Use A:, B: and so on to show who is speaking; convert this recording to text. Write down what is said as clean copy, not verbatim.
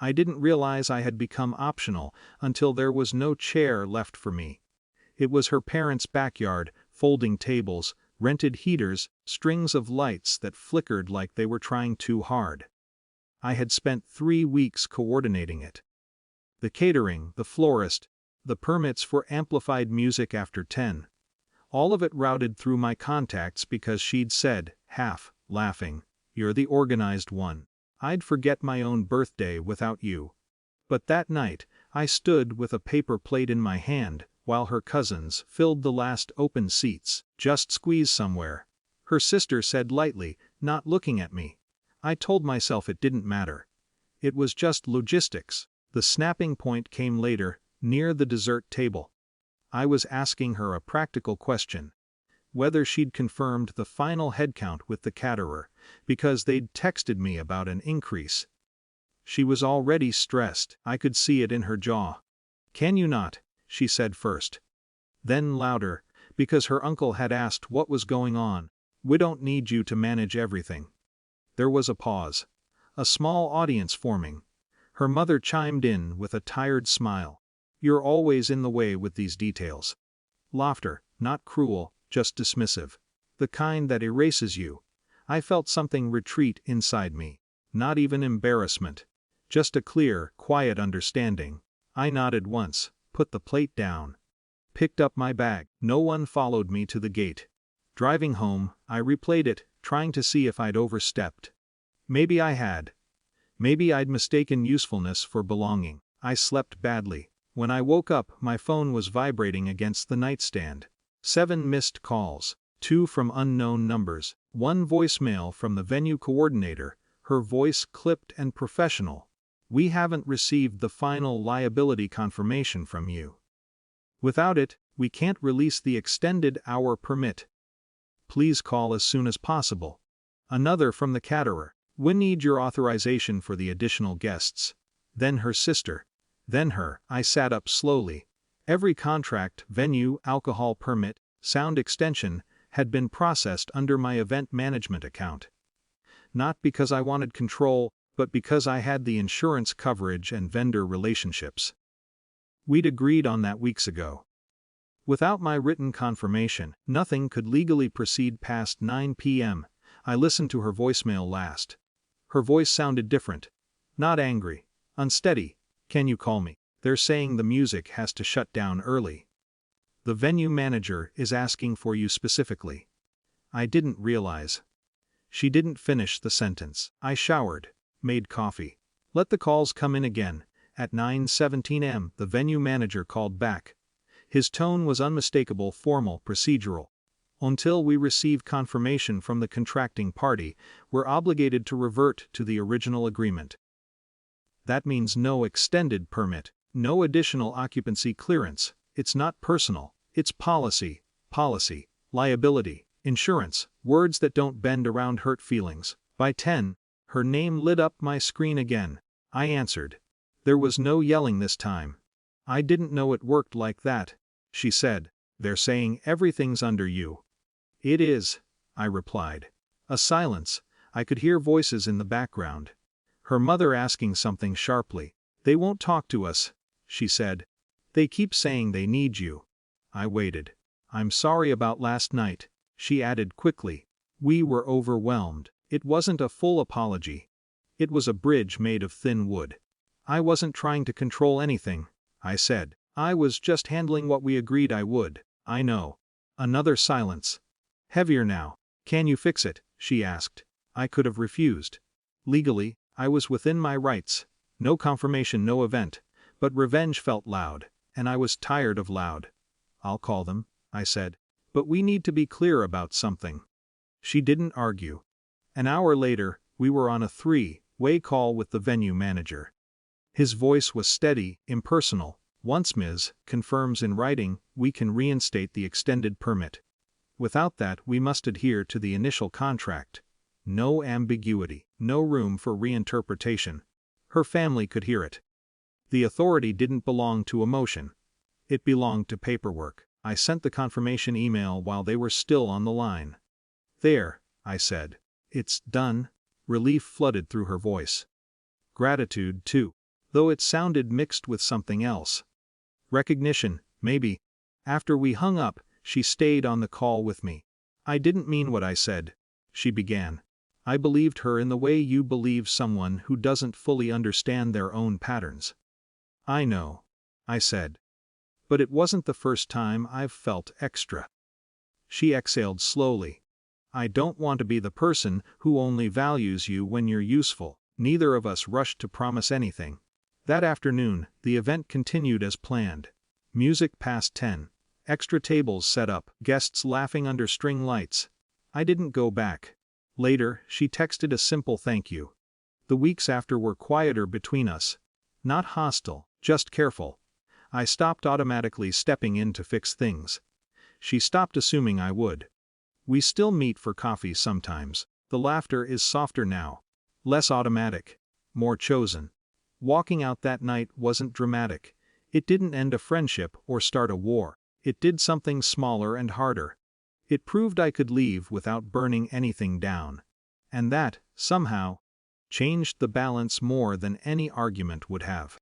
A: I didn't realize I had become optional until there was no chair left for me. It was her parents' backyard, folding tables, rented heaters, strings of lights that flickered like they were trying too hard. I had spent 3 weeks coordinating it. The catering, the florist, the permits for amplified music after 10. All of it routed through my contacts because she'd said, half laughing, "You're the organized one. I'd forget my own birthday without you." But that night, I stood with a paper plate in my hand, while her cousins filled the last open seats. "Just squeeze somewhere," her sister said lightly, not looking at me. I told myself it didn't matter. It was just logistics. The snapping point came later, near the dessert table. I was asking her a practical question. Whether she'd confirmed the final headcount with the caterer, because they'd texted me about an increase. She was already stressed, I could see it in her jaw. "Can you not?" she said first. Then louder, because her uncle had asked what was going on. "We don't need you to manage everything." There was a pause. A small audience forming. Her mother chimed in with a tired smile. "You're always in the way with these details." Laughter, not cruel, just dismissive. The kind that erases you. I felt something retreat inside me. Not even embarrassment. Just a clear, quiet understanding. I nodded once, put the plate down. Picked up my bag. No one followed me to the gate. Driving home, I replayed it, trying to see if I'd overstepped. Maybe I had. Maybe I'd mistaken usefulness for belonging. I slept badly. When I woke up, my phone was vibrating against the nightstand. 7 missed calls, 2 from unknown numbers, 1 voicemail from the venue coordinator, her voice clipped and professional. "We haven't received the final liability confirmation from you. Without it, we can't release the extended hour permit. Please call as soon as possible." Another from the caterer. "We need your authorization for the additional guests." Then her sister. Then her. I sat up slowly. Every contract, venue, alcohol permit, sound extension, had been processed under my event management account. Not because I wanted control, but because I had the insurance coverage and vendor relationships. We'd agreed on that weeks ago. Without my written confirmation, nothing could legally proceed past 9 p.m. I listened to her voicemail last. Her voice sounded different. Not angry. Unsteady. "Can you call me? They're saying the music has to shut down early. The venue manager is asking for you specifically." I didn't realize. She didn't finish the sentence. I showered, made coffee. "Let the calls come in again." At 9:17 am, the venue manager called back. His tone was unmistakable, formal, procedural. "Until we receive confirmation from the contracting party, we're obligated to revert to the original agreement. That means no extended permit, no additional occupancy clearance. It's not personal, it's policy, policy, liability, insurance, words that don't bend around hurt feelings." By 10, her name lit up my screen again. I answered. There was no yelling this time. "I didn't know it worked like that," she said. "They're saying everything's under you." "It is," I replied. A silence. I could hear voices in the background. Her mother asking something sharply. "They won't talk to us," she said. "They keep saying they need you." I waited. "I'm sorry about last night," she added quickly. "We were overwhelmed." It wasn't a full apology. It was a bridge made of thin wood. "I wasn't trying to control anything," I said. "I was just handling what we agreed I would." "I know." Another silence. Heavier now. "Can you fix it?" she asked. I could have refused. Legally, I was within my rights. No confirmation, no event. But revenge felt loud, and I was tired of loud. "I'll call them," I said. "But we need to be clear about something." She didn't argue. An hour later, we were on a 3-way call with the venue manager. His voice was steady, impersonal. "Once Ms. confirms in writing, we can reinstate the extended permit. Without that, we must adhere to the initial contract. No ambiguity, no room for reinterpretation." Her family could hear it. The authority didn't belong to emotion. It belonged to paperwork. I sent the confirmation email while they were still on the line. "There," I said. "It's done." Relief flooded through her voice. "Gratitude, too." though it sounded mixed with something else. Recognition, maybe. After we hung up, she stayed on the call with me. "I didn't mean what I said," she began. "I believed her in the way you believe someone who doesn't fully understand their own patterns." "I know," I said. "But it wasn't the first time I've felt extra." She exhaled slowly. "I don't want to be the person who only values you when you're useful." Neither of us rushed to promise anything. That afternoon, the event continued as planned. Music past 10. Extra tables set up, guests laughing under string lights. I didn't go back. Later, she texted a simple thank you. The weeks after were quieter between us. Not hostile, just careful. I stopped automatically stepping in to fix things. She stopped assuming I would. We still meet for coffee sometimes. The laughter is softer now. Less automatic. More chosen. Walking out that night wasn't dramatic. It didn't end a friendship or start a war. It did something smaller and harder. It proved I could leave without burning anything down. And that, somehow, changed the balance more than any argument would have.